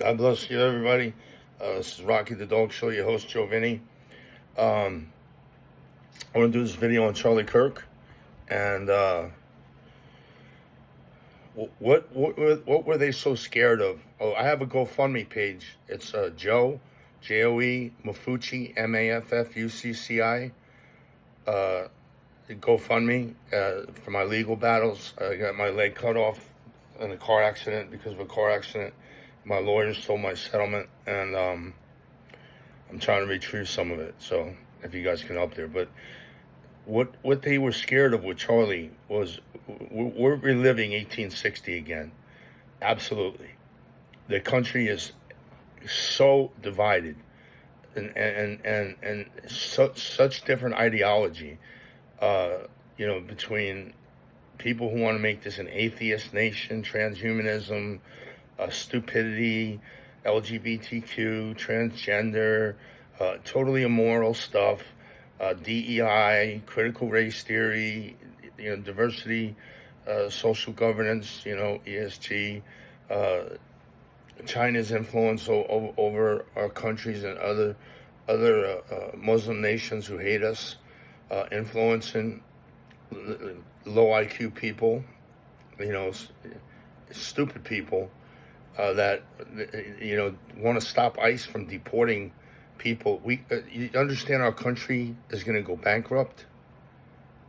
God bless you, everybody. This is Rocky the Dog Show, your host, Joe Vinny. I want to do this video on Charlie Kirk. And what were they so scared of? Oh, I have a GoFundMe page. It's Joe, Joe Mafucci, Maffucci. GoFundMe for my legal battles. I got my leg cut off in a car accident because of a car accident. My lawyers stole my settlement, and I'm trying to retrieve some of it. So if you guys can help there. But what they were scared of with Charlie was we're reliving 1860 again. Absolutely. The country is so divided and such different ideology, between people who want to make this an atheist nation, transhumanism, stupidity, LGBTQ, transgender, totally immoral stuff, DEI, critical race theory, diversity, social governance, ESG, China's influence over our countries and other Muslim nations who hate us, influencing low IQ people, stupid people that want to stop ICE from deporting people. You understand our country is going to go bankrupt?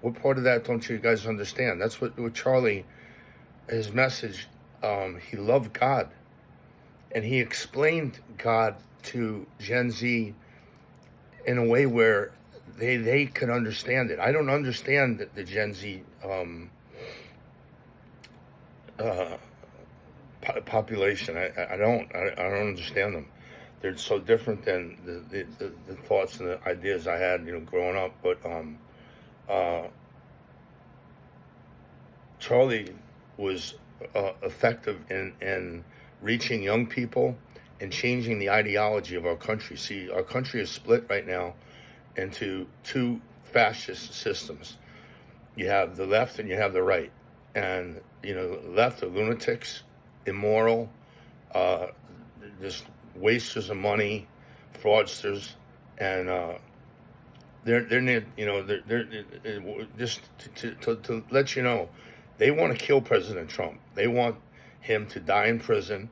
What part of that don't you guys understand? That's what Charlie, his message, he loved God. And he explained God to Gen Z in a way where they could understand it. I don't understand the Gen Z population. I don't understand them. They're so different than the thoughts and the ideas I had, growing up. But Charlie was effective in reaching young people and changing the ideology of our country. See, our country is split right now into two fascist systems. You have the left and you have the right. And, left are lunatics, immoral, just wasters of money, fraudsters, and they're just to let you know, they want to kill President Trump. They want him to die in prison.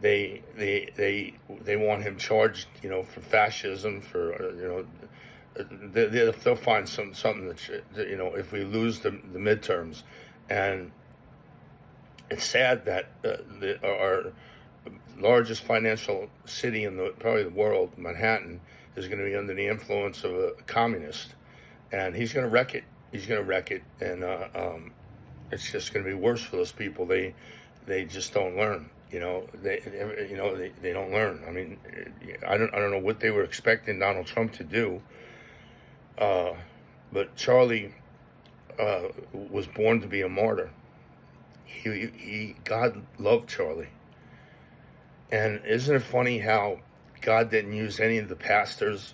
They want him charged, for fascism, for they'll find something that if we lose the midterms. And it's sad that our largest financial city in probably the world, Manhattan, is going to be under the influence of a communist, and he's going to wreck it. And it's just going to be worse for those people. They just don't learn. They don't learn. I mean, I don't know what they were expecting Donald Trump to do. But Charlie was born to be a martyr. God loved Charlie. And isn't it funny how God didn't use any of the pastors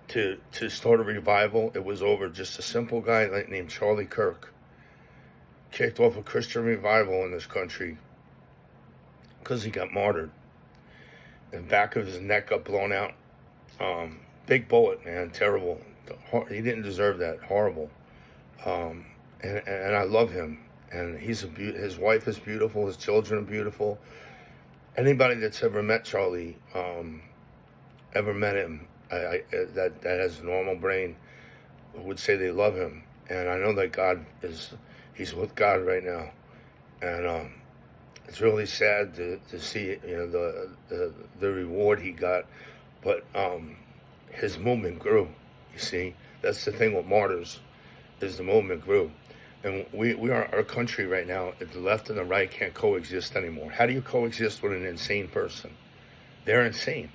to start a revival? It was over just a simple guy named Charlie Kirk kicked off a Christian revival in this country because he got martyred. The back of his neck got blown out. Big bullet, man, terrible. He didn't deserve that. Horrible. And I love him. And his wife is beautiful. His children are beautiful. Anybody that's ever met Charlie, ever met him, that has a normal brain, would say they love him. And I know that he's with God right now. And it's really sad to see, the reward he got. But his movement grew. You see, that's the thing with martyrs, is the movement grew. And our country right now, if the left and the right can't coexist anymore. How do you coexist with an insane person? They're insane.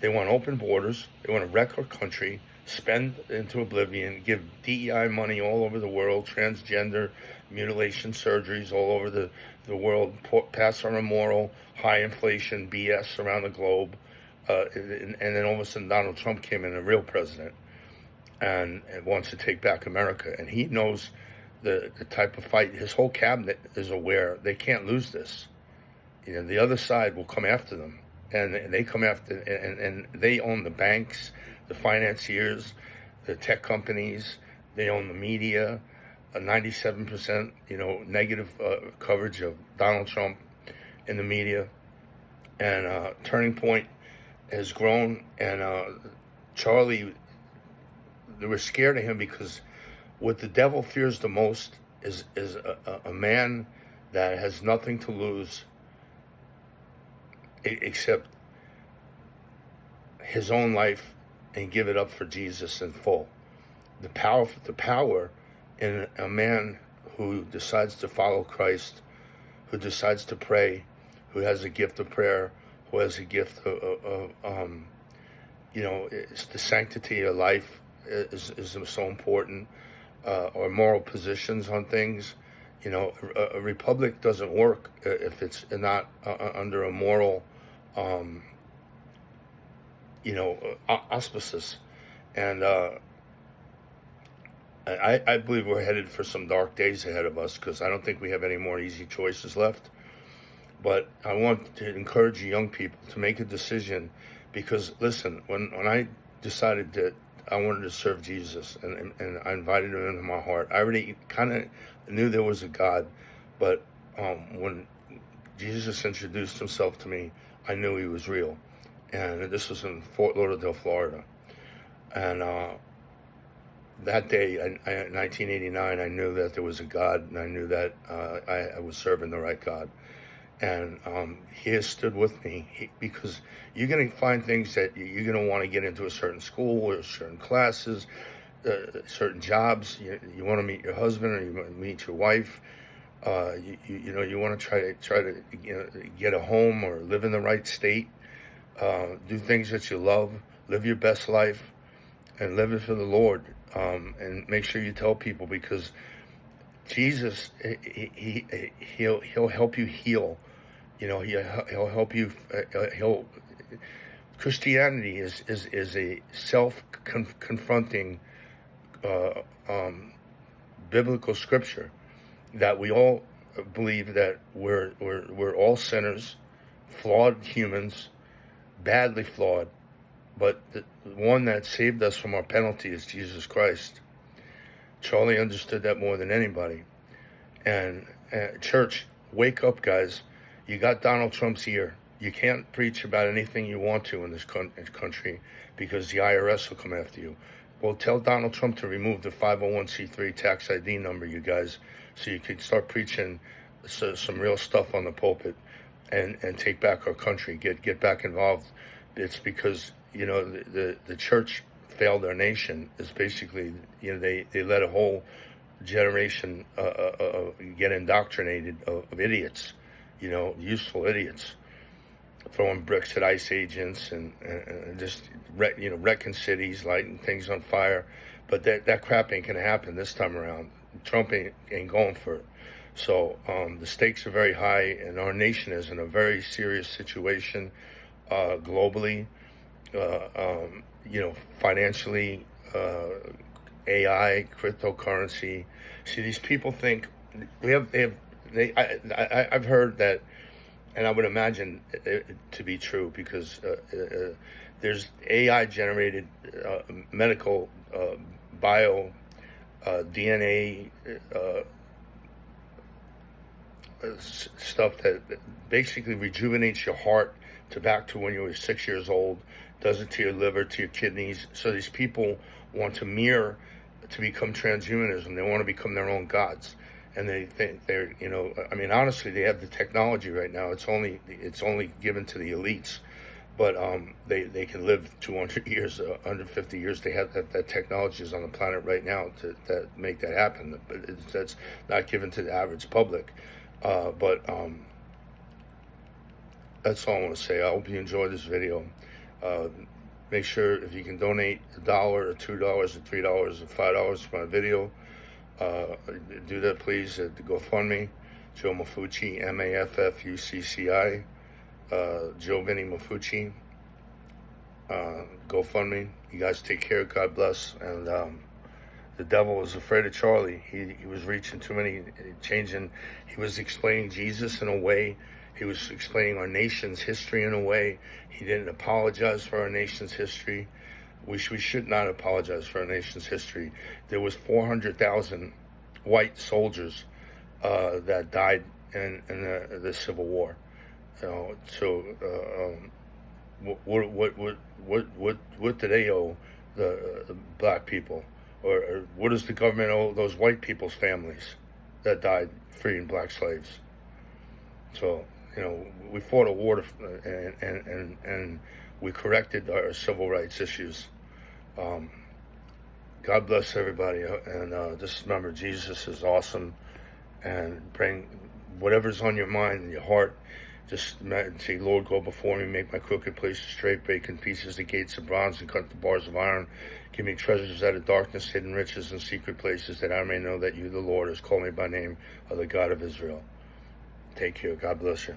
They want open borders. They want to wreck our country, spend into oblivion, give DEI money all over the world, transgender mutilation surgeries all over the world, pass on immoral, high inflation BS around the globe. And then all of a sudden Donald Trump came in, a real president, and wants to take back America. And he knows the type of fight. His whole cabinet is aware they can't lose this. the other side will come after them, and they come after, and they own the banks, the financiers, the tech companies. They own the media. 97%, negative coverage of Donald Trump in the media, and Turning Point has grown, and Charlie, they were scared of him because what the devil fears the most is a man that has nothing to lose except his own life and give it up for Jesus in full. The power in a man who decides to follow Christ, who decides to pray, who has a gift of prayer, who has a gift of it's the sanctity of life is so important, or moral positions on things. A republic doesn't work if it's not under a moral, auspices. And I believe we're headed for some dark days ahead of us, because I don't think we have any more easy choices left. But I want to encourage young people to make a decision, because listen, when I decided that I wanted to serve Jesus, and I invited him into my heart, I already kind of knew there was a God, but when Jesus introduced himself to me, I knew he was real. And this was in Fort Lauderdale, Florida. And that day, in 1989, I knew that there was a God, and I knew that I was serving the right God. And he has stood with me, because you're going to find things that you're going to want to get into a certain school or certain classes, certain jobs. You want to meet your husband, or you want to meet your wife. You want to try to get a home or live in the right state. Do things that you love, live your best life, and live it for the Lord. And make sure you tell people, because Jesus, he'll help you heal. He'll help you. Christianity is a self-confronting biblical scripture that we all believe that we're all sinners, flawed humans, badly flawed, but the one that saved us from our penalty is Jesus Christ. Charlie understood that more than anybody. And church, wake up, guys. You got Donald Trump's ear. You can't preach about anything you want to in this country, because the IRS will come after you. Well, tell Donald Trump to remove the 501c3 tax ID number, you guys, so you can start preaching some real stuff on the pulpit and take back our country, get back involved. It's because, the church failed our nation. Is basically, they let a whole generation get indoctrinated of idiots, useful idiots, throwing bricks at ICE agents and just wrecking cities, lighting things on fire. But that crap ain't gonna happen this time around. Trump ain't going for it. So the stakes are very high, and our nation is in a very serious situation globally, financially, AI, cryptocurrency. See, these people think I've heard that, and I would imagine it to be true, because there's AI generated medical bio DNA stuff that basically rejuvenates your heart back to when you were 6 years old, does it to your liver, to your kidneys. So these people want to mirror to become transhumanism. They want to become their own gods. And they think they're, honestly, they have the technology right now. It's only given to the elites, but they can live 200 years, 150 years. They have that technology is on the planet right now to make that happen. But that's not given to the average public. But that's all I want to say. I hope you enjoyed this video. Make sure if you can donate $1 or $2 or $3 or $5 for my video. Do that, please, at the GoFundMe, Joe Mafucci, Maffucci, Joe Vinny Mafucci, GoFundMe. You guys take care. God bless. And the devil was afraid of Charlie. He was reaching too many, he was explaining Jesus in a way He was explaining our nation's history in a way. He didn't apologize for our nation's history. We should not apologize for our nation's history. There was 400,000 white soldiers that died in the Civil War. You know, so what do they owe the black people, or what does the government owe those white people's families that died freeing black slaves? So, you know, we fought a war and we corrected our civil rights issues. God bless everybody, and just remember, Jesus is awesome, and bring whatever's on your mind and your heart. Just say, Lord, go before me, make my crooked places straight, break in pieces the gates of bronze and cut the bars of iron. Give me treasures out of darkness, hidden riches in secret places, that I may know that you, the Lord, has called me by name, of the God of Israel. Take care. God bless you.